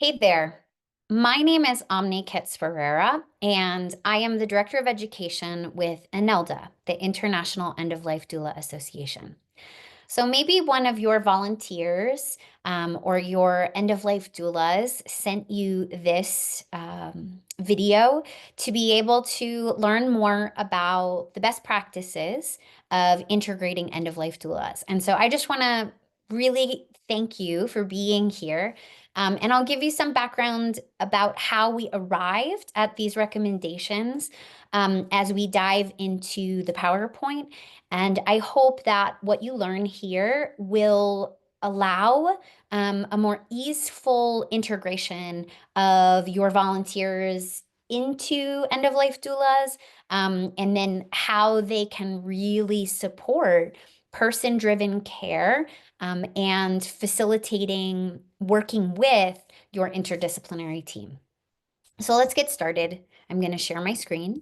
Hey there. My name is Omni Kitts Ferreira, and I am the Director of Education with ANELDA, the International End of Life Doula Association. So maybe one of your volunteers or your end of life doulas sent you this video to be able to learn more about the best practices of integrating end of life doulas. And so I just want to really thank you for being here. And I'll give you some background about how we arrived at these recommendations as we dive into the PowerPoint. And I hope that what you learn here will allow a more easeful integration of your volunteers into end of life doulas, and then how they can really support person-driven care and facilitating working with your interdisciplinary team. So let's get started. I'm going to share my screen.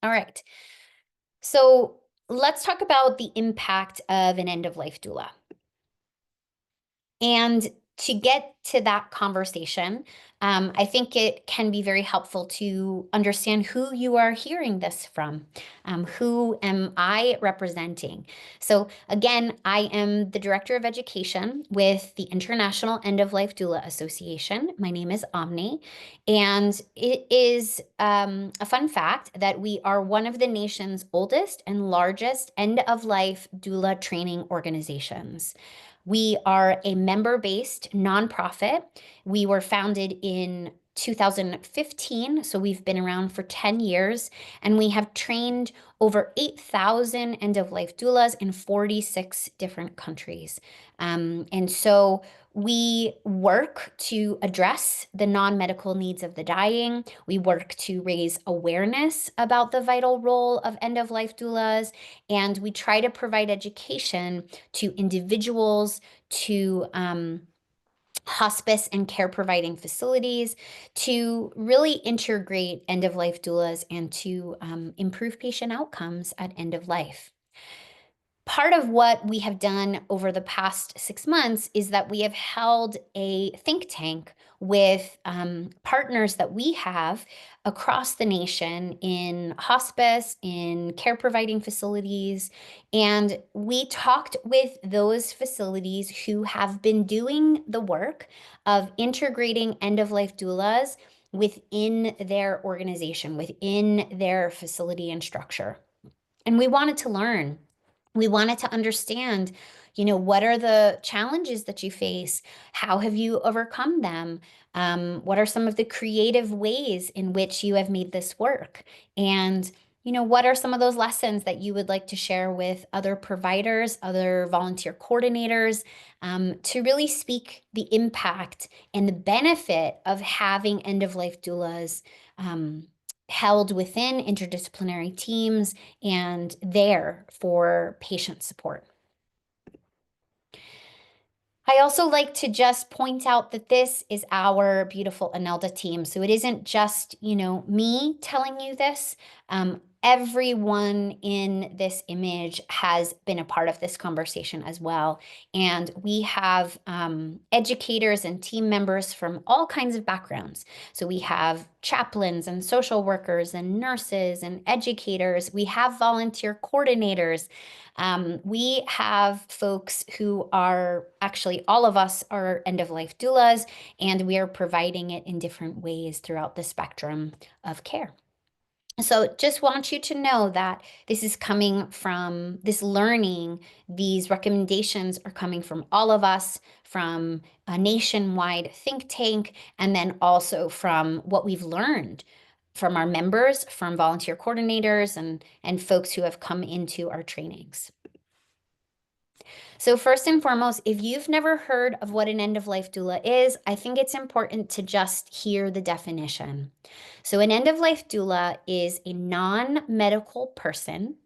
All right. So let's talk about the impact of an end-of-life doula. And to get to that conversation, I think it can be very helpful to understand who you are hearing this from. Who am I representing? So again, I am the Director of Education with the International End of Life Doula Association. My name is Omni, and it is a fun fact that we are one of the nation's oldest and largest end of life doula training organizations. We are a member-based nonprofit. We were founded in 2015, so we've been around for 10 years, and we have trained over 8,000 end-of-life doulas in 46 different countries. And so we work to address the non-medical needs of the dying. We work to raise awareness about the vital role of end-of-life doulas, and we try to provide education to individuals, to hospice and care providing facilities, to really integrate end of life doulas and to improve patient outcomes at end of life. Part of what we have done over the past 6 months is that we have held a think tank with partners that we have across the nation in hospice, in care providing facilities, and we talked with those facilities who have been doing the work of integrating end-of-life doulas within their organization, within their facility and structure. And we wanted to learn. We wanted to understand, what are the challenges that you face? How have you overcome them? What are some of the creative ways in which you have made this work? And, what are some of those lessons that you would like to share with other providers, other volunteer coordinators, to really speak the impact and the benefit of having end-of-life doulas held within interdisciplinary teams and there for patient support. I also like to just point out that this is our beautiful ANELDA team. So it isn't just, me telling you this. Everyone in this image has been a part of this conversation as well. And we have educators and team members from all kinds of backgrounds. So we have chaplains and social workers and nurses and educators. We have volunteer coordinators. We have folks who are actually, all of us are end-of-life doulas, and we are providing it in different ways throughout the spectrum of care. So just want you to know that this is coming from this learning. These recommendations are coming from all of us, from a nationwide think tank, and then also from what we've learned from our members, from volunteer coordinators, and folks who have come into our trainings. So first and foremost, if you've never heard of what an end-of-life doula is, I think it's important to just hear the definition. So an end-of-life doula is a non-medical person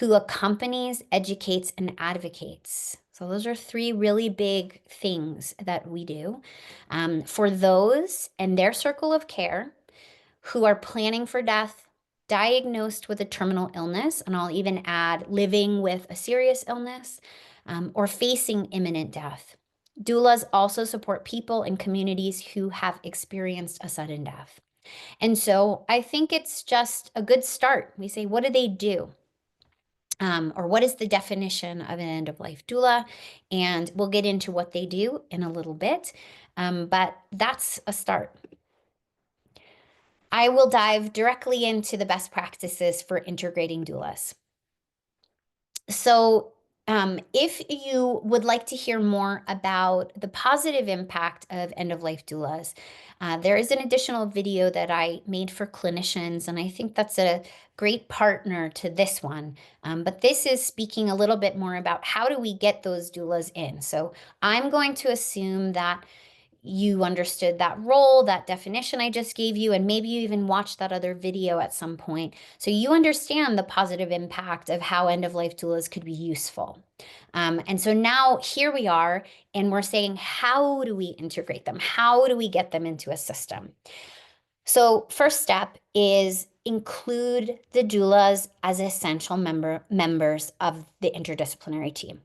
who accompanies, educates, and advocates. So those are three really big things that we do for those and their circle of care who are planning for death, diagnosed with a terminal illness, and I'll even add living with a serious illness, or facing imminent death. Doulas also support people in communities who have experienced a sudden death. And so I think it's just a good start. We say, what do they do? Or what is the definition of an end-of-life doula? And we'll get into what they do in a little bit, but that's a start. I will dive directly into the best practices for integrating doulas. So if you would like to hear more about the positive impact of end-of-life doulas, there is an additional video that I made for clinicians, and I think that's a great partner to this one. But this is speaking a little bit more about how do we get those doulas in. So I'm going to assume that you understood that role, that definition I just gave you, and maybe you even watched that other video at some point. So you understand the positive impact of how end-of-life doulas could be useful. And so now here we are, and we're saying, how do we integrate them? How do we get them into a system? So first step is include the doulas as essential members of the interdisciplinary team.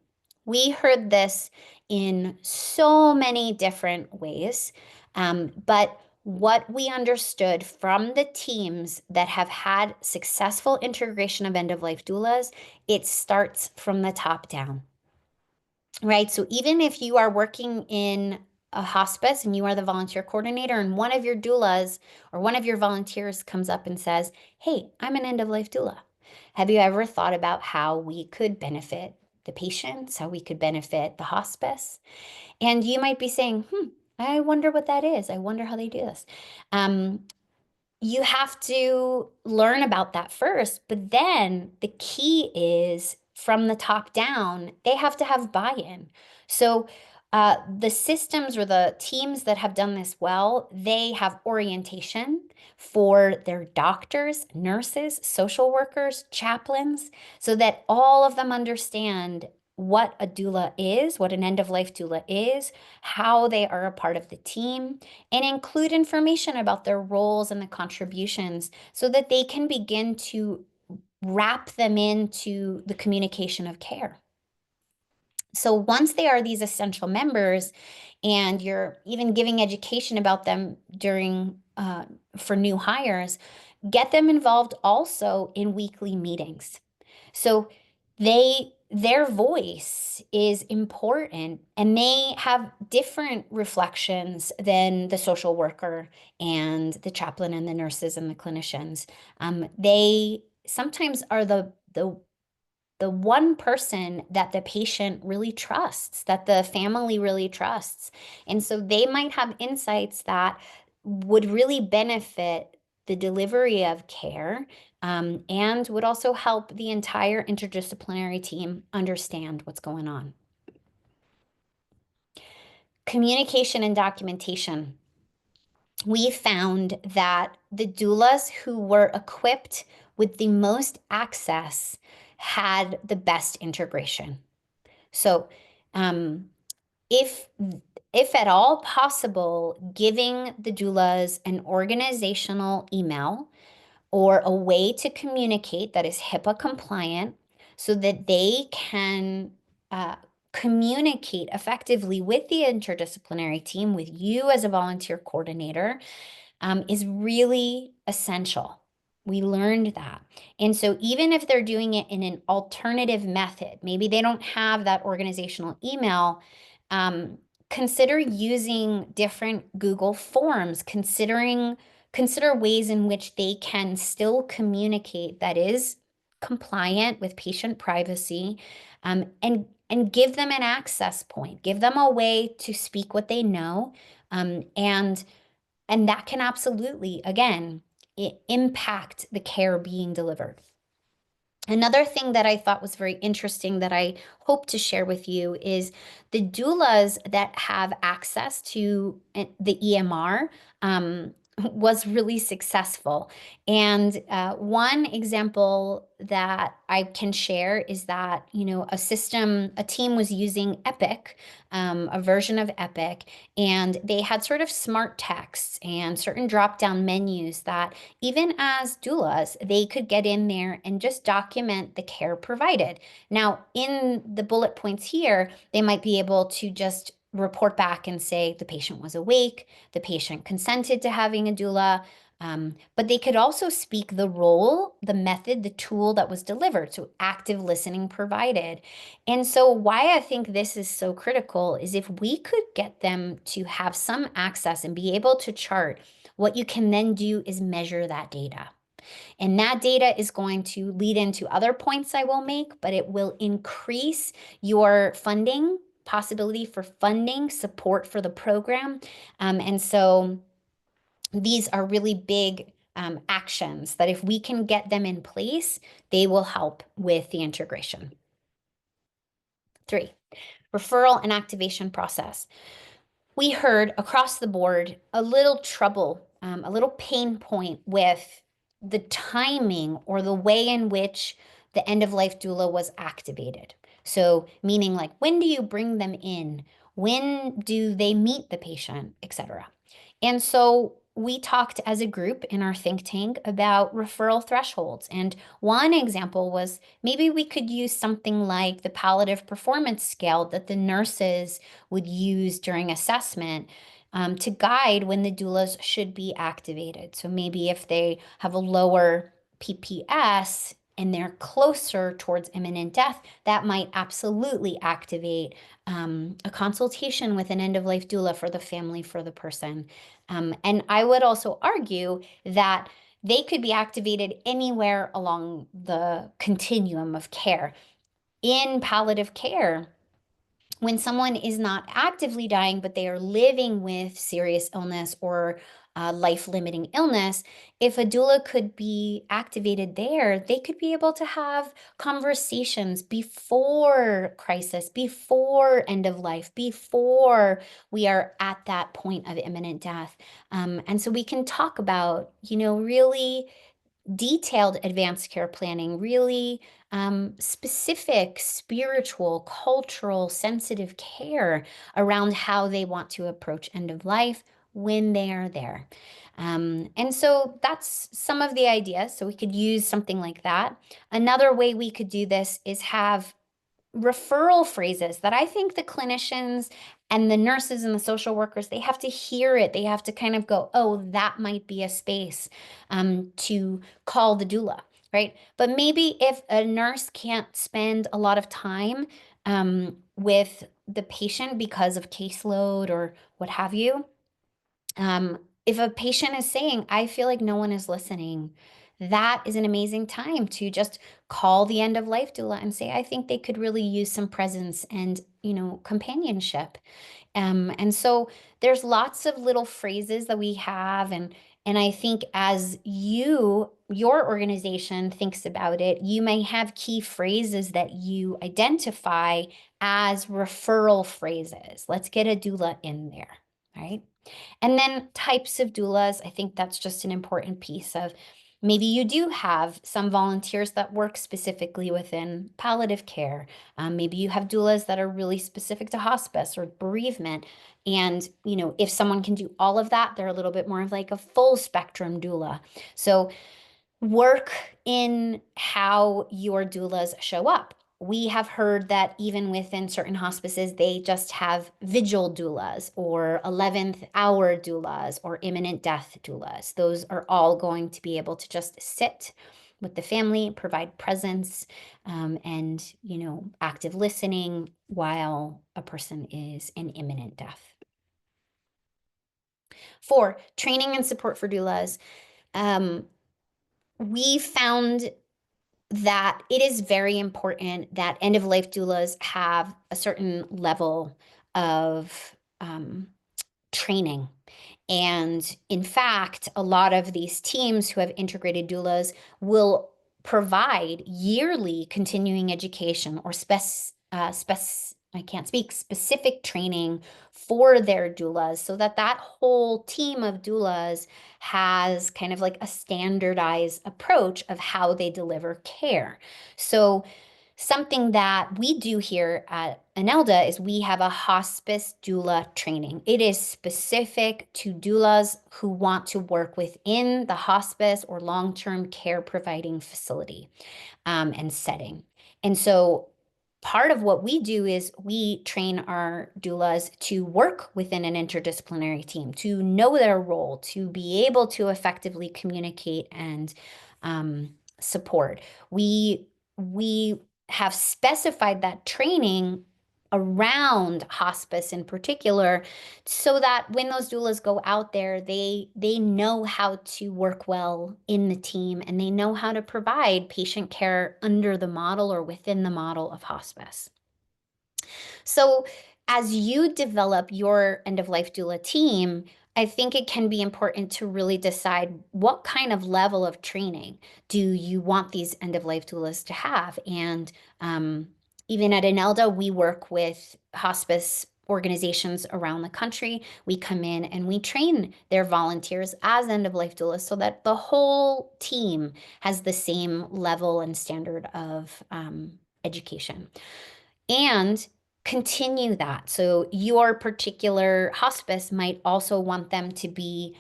We heard this in so many different ways, but what we understood from the teams that have had successful integration of end-of-life doulas, it starts from the top down, right? So even if you are working in a hospice and you are the volunteer coordinator and one of your doulas or one of your volunteers comes up and says, hey, I'm an end-of-life doula. Have you ever thought about how we could benefit the patients, how we could benefit the hospice? And you might be saying, I wonder what that is. I wonder how they do this. You have to learn about that first, but then the key is from the top down, they have to have buy-in. So the systems or the teams that have done this well, they have orientation for their doctors, nurses, social workers, chaplains, so that all of them understand what a doula is, what an end-of-life doula is, how they are a part of the team, and include information about their roles and the contributions so that they can begin to wrap them into the communication of care. So once they are these essential members and you're even giving education about them during for new hires, get them involved also in weekly meetings. So their voice is important and they have different reflections than the social worker and the chaplain and the nurses and the clinicians. They sometimes are the one person that the patient really trusts, that the family really trusts. And so they might have insights that would really benefit the delivery of care, and would also help the entire interdisciplinary team understand what's going on. Communication and documentation. We found that the doulas who were equipped with the most access had the best integration. So if at all possible, giving the doulas an organizational email or a way to communicate that is HIPAA compliant so that they can communicate effectively with the interdisciplinary team, with you as a volunteer coordinator, is really essential. We learned that. And so even if they're doing it in an alternative method, maybe they don't have that organizational email, consider using different Google Forms, consider ways in which they can still communicate that is compliant with patient privacy, and give them an access point, give them a way to speak what they know, and that can absolutely, again, impact the care being delivered. Another thing that I thought was very interesting that I hope to share with you is the doulas that have access to the EMR was really successful. And one example that I can share is that, a team was using Epic, a version of Epic, and they had sort of smart texts and certain drop-down menus that even as doulas, they could get in there and just document the care provided. Now, in the bullet points here, they might be able to just report back and say the patient was awake, the patient consented to having a doula, but they could also speak the role, the method, the tool that was delivered, so active listening provided. And so, why I think this is so critical is if we could get them to have some access and be able to chart, what you can then do is measure that data. And that data is going to lead into other points I will make, but it will increase your funding, possibility for funding, support for the program. And so these are really big actions that if we can get them in place, they will help with the integration. 3, referral and activation process. We heard across the board a little trouble, a little pain point with the timing or the way in which the end of life doula was activated. So, meaning like, when do you bring them in? When do they meet the patient, etc. And so we talked as a group in our think tank about referral thresholds. And one example was maybe we could use something like the palliative performance scale that the nurses would use during assessment to guide when the doulas should be activated. So maybe if they have a lower PPS and they're closer towards imminent death, that might absolutely activate a consultation with an end-of-life doula for the family, for the person. And I would also argue that they could be activated anywhere along the continuum of care. In palliative care, when someone is not actively dying, but they are living with serious illness or life-limiting illness, if a doula could be activated there, they could be able to have conversations before crisis, before end of life, before we are at that point of imminent death. And so we can talk about, really detailed advanced care planning, really specific spiritual, cultural, sensitive care around how they want to approach end of life when they are there. And so that's some of the ideas. So we could use something like that. Another way we could do this is have referral phrases that I think the clinicians and the nurses and the social workers, they have to hear it. They have to kind of go, oh, that might be a space to call the doula, right? But maybe if a nurse can't spend a lot of time with the patient because of caseload or what have you, if a patient is saying, I feel like no one is listening, that is an amazing time to just call the end of life doula and say, I think they could really use some presence and, companionship. And so there's lots of little phrases that we have, and I think as your organization thinks about it, you may have key phrases that you identify as referral phrases. Let's get a doula in there, right? And then types of doulas, I think that's just an important piece of maybe you do have some volunteers that work specifically within palliative care. Maybe you have doulas that are really specific to hospice or bereavement. And, if someone can do all of that, they're a little bit more of like a full spectrum doula. So work in how your doulas show up. We have heard that even within certain hospices, they just have vigil doulas or 11th hour doulas or imminent death doulas. Those are all going to be able to just sit with the family, provide presence, and, active listening while a person is in imminent death. 4, training and support for doulas. We found that it is very important that end of life doulas have a certain level of training. And in fact, a lot of these teams who have integrated doulas will provide yearly continuing education or I can't speak, specific training for their doulas so that that whole team of doulas has kind of like a standardized approach of how they deliver care. So something that we do here at Anelda is we have a hospice doula training. It is specific to doulas who want to work within the hospice or long-term care providing facility and setting. And so part of what we do is we train our doulas to work within an interdisciplinary team, to know their role, to be able to effectively communicate and support. We have specified that training around hospice in particular so that when those doulas go out there, they know how to work well in the team and they know how to provide patient care under the model or within the model of hospice. So as you develop your end-of-life doula team, I think it can be important to really decide what kind of level of training do you want these end-of-life doulas to have. And even at Inelda, we work with hospice organizations around the country. We come in and we train their volunteers as end-of-life doulas so that the whole team has the same level and standard of education. And continue that. So your particular hospice might also want them to be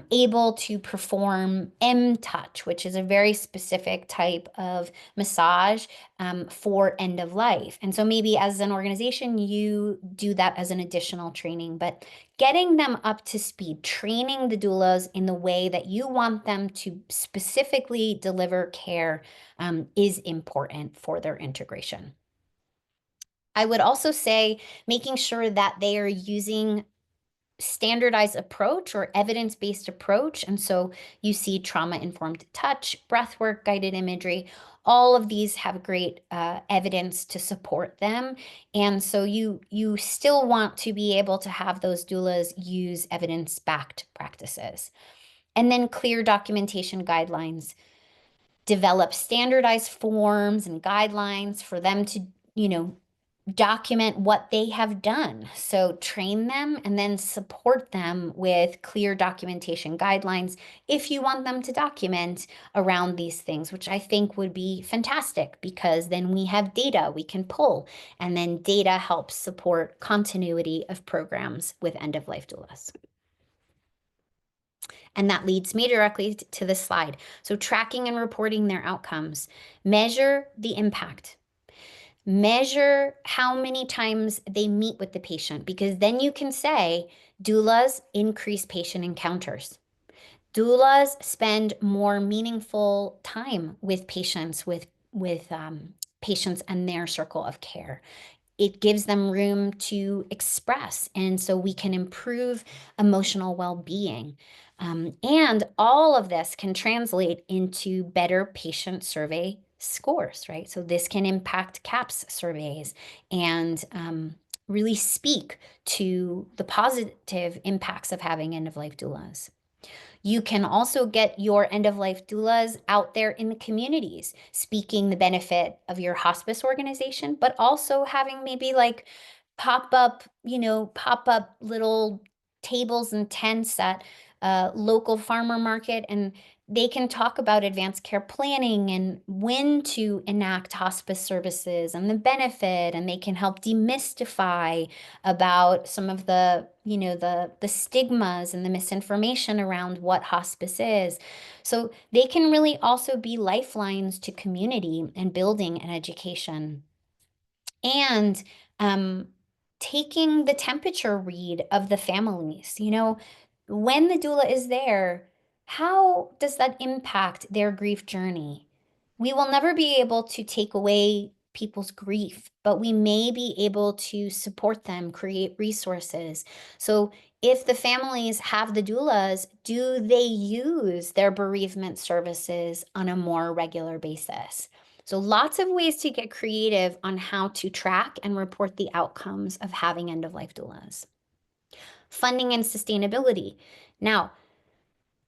able to perform M-Touch, which is a very specific type of massage for end of life. And so maybe as an organization, you do that as an additional training, but getting them up to speed, training the doulas in the way that you want them to specifically deliver care is important for their integration. I would also say making sure that they are using standardized approach or evidence-based approach. And so you see trauma-informed touch, breathwork, guided imagery. All of these have great evidence to support them. And so you still want to be able to have those doulas use evidence-backed practices. And then clear documentation guidelines. Develop standardized forms and guidelines for them to, document what they have done. So train them and then support them with clear documentation guidelines if you want them to document around these things, which I think would be fantastic because then we have data we can pull, and then data helps support continuity of programs with end-of-life doulas. And that leads me directly to this slide. So tracking and reporting their outcomes. Measure the impact. Measure how many times they meet with the patient, because then you can say doulas increase patient encounters. Doulas spend more meaningful time with patients, with patients and their circle of care. It gives them room to express, and so we can improve emotional well-being. And all of this can translate into better patient survey scores, right? So this can impact CAPS surveys and really speak to the positive impacts of having end-of-life doulas. You can also get your end-of-life doulas out there in the communities, speaking the benefit of your hospice organization, but also having maybe like pop-up little tables and tents at a local farmer market, and they can talk about advanced care planning and when to enact hospice services and the benefit, and they can help demystify about some of the, the stigmas and the misinformation around what hospice is. So they can really also be lifelines to community and building and education. And taking the temperature read of the families, when the doula is there, how does that impact their grief journey? We will never be able to take away people's grief, but we may be able to support them, create resources. So if the families have the doulas, do they use their bereavement services on a more regular basis? So lots of ways to get creative on how to track and report the outcomes of having end-of-life doulas. Funding and sustainability. Now,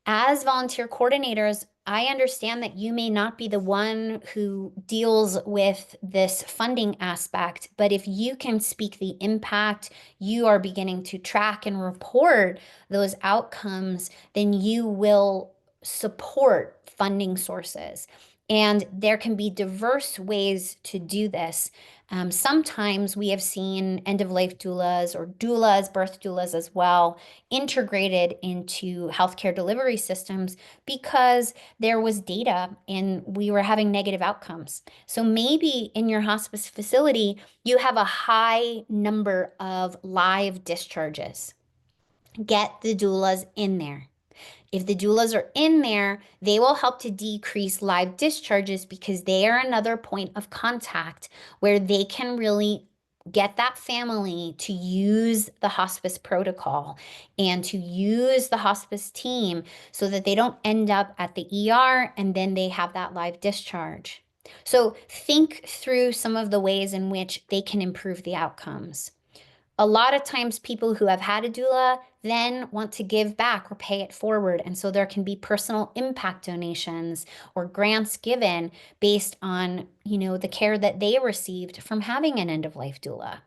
as volunteer coordinators, I understand that you may not be the one who deals with this funding aspect, but if you can speak the impact, you are beginning to track and report those outcomes, then you will support funding sources. And there can be diverse ways to do this. Sometimes we have seen end-of-life doulas or doulas, birth doulas as well, integrated into healthcare delivery systems because there was data and we were having negative outcomes. So maybe in your hospice facility, you have a high number of live discharges. Get the doulas in there. If the doulas are in there, they will help to decrease live discharges because they are another point of contact where they can really get that family to use the hospice protocol and to use the hospice team so that they don't end up at the ER and then they have that live discharge. So think through some of the ways in which they can improve the outcomes. A lot of times people who have had a doula then want to give back or pay it forward. And so there can be personal impact donations or grants given based on, the care that they received from having an end-of-life doula.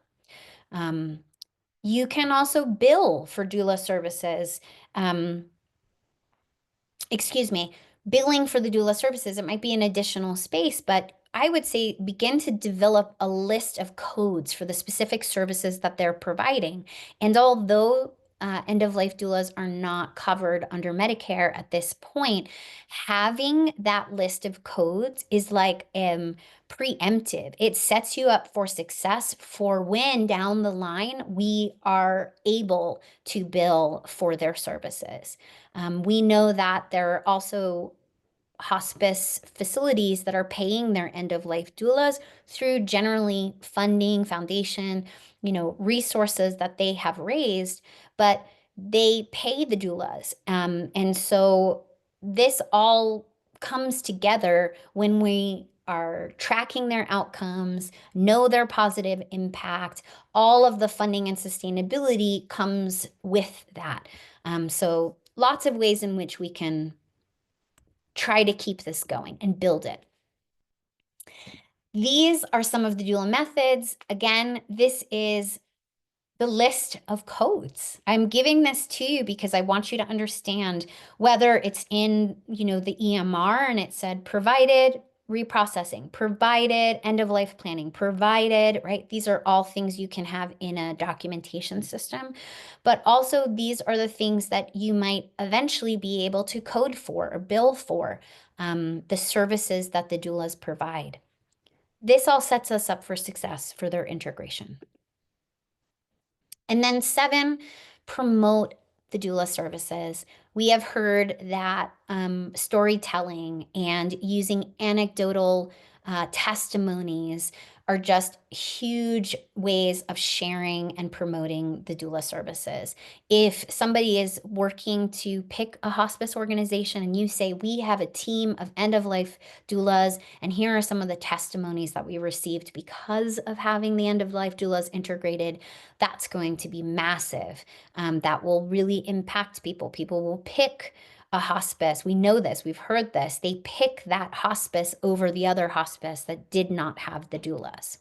You can also bill for doula services. Excuse me, billing for the doula services. It might be an additional space, but I would say begin to develop a list of codes for the specific services that they're providing. And although end-of-life doulas are not covered under Medicare at this point, having that list of codes is like preemptive. It sets you up for success for when down the line we are able to bill for their services. We know that there are also hospice facilities that are paying their end-of-life doulas through generally funding, foundation, resources that they have raised, but they pay the doulas. And so this all comes together when we are tracking their outcomes, know their positive impact. All of the funding and sustainability comes with that. So lots of ways in which we can try to keep this going and build it. These are some of the doula methods. Again, this is the list of codes. I'm giving this to you because I want you to understand whether it's in, the EMR and it said provided reprocessing, provided end-of-life planning, provided, right? These are all things you can have in a documentation system, but also these are the things that you might eventually be able to code for or bill for, the services that the doulas provide. This all sets us up for success for their integration. And then 7, promote the doula services. We have heard that storytelling and using anecdotal testimonies are just huge ways of sharing and promoting the doula services. If somebody is working to pick a hospice organization and you say, we have a team of end-of-life doulas, and here are some of the testimonies that we received because of having the end-of-life doulas integrated, that's going to be massive. That will really impact people. People will pick a hospice. We know this, we've heard this. They pick that hospice over the other hospice that did not have the doulas.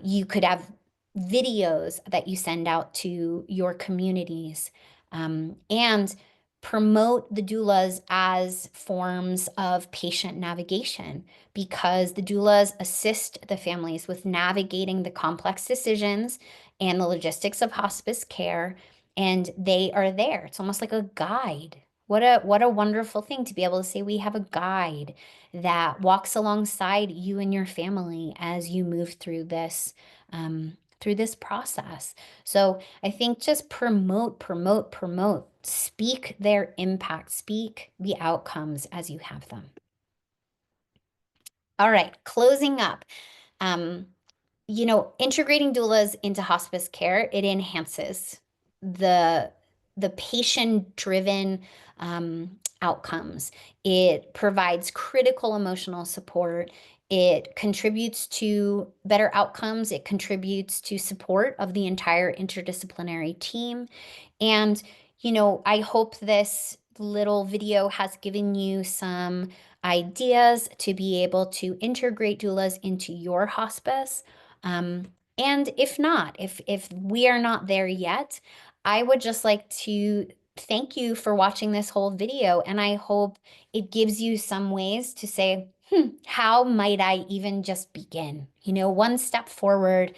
You could have videos that you send out to your communities, and promote the doulas as forms of patient navigation, because the doulas assist the families with navigating the complex decisions and the logistics of hospice care, and they are there. It's almost like a guide. What a wonderful thing to be able to say we have a guide that walks alongside you and your family as you move through this process. So I think just promote, speak their impact, speak the outcomes as you have them. All right, closing up. Integrating doulas into hospice care, it enhances the patient-driven outcomes. It provides critical emotional support. It contributes to better outcomes. It contributes to support of the entire interdisciplinary team. And, I hope this little video has given you some ideas to be able to integrate doulas into your hospice. And if not, if we are not there yet, I would just like to thank you for watching this whole video, and I hope it gives you some ways to say, how might I even just begin? You know, one step forward,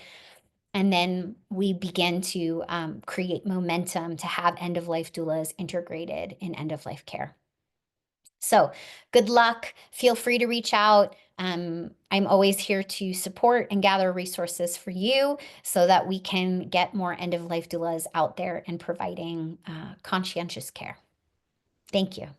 and then we begin to create momentum to have end-of-life doulas integrated in end-of-life care. So good luck. Feel free to reach out. I'm always here to support and gather resources for you so that we can get more end-of-life doulas out there and providing conscientious care. Thank you.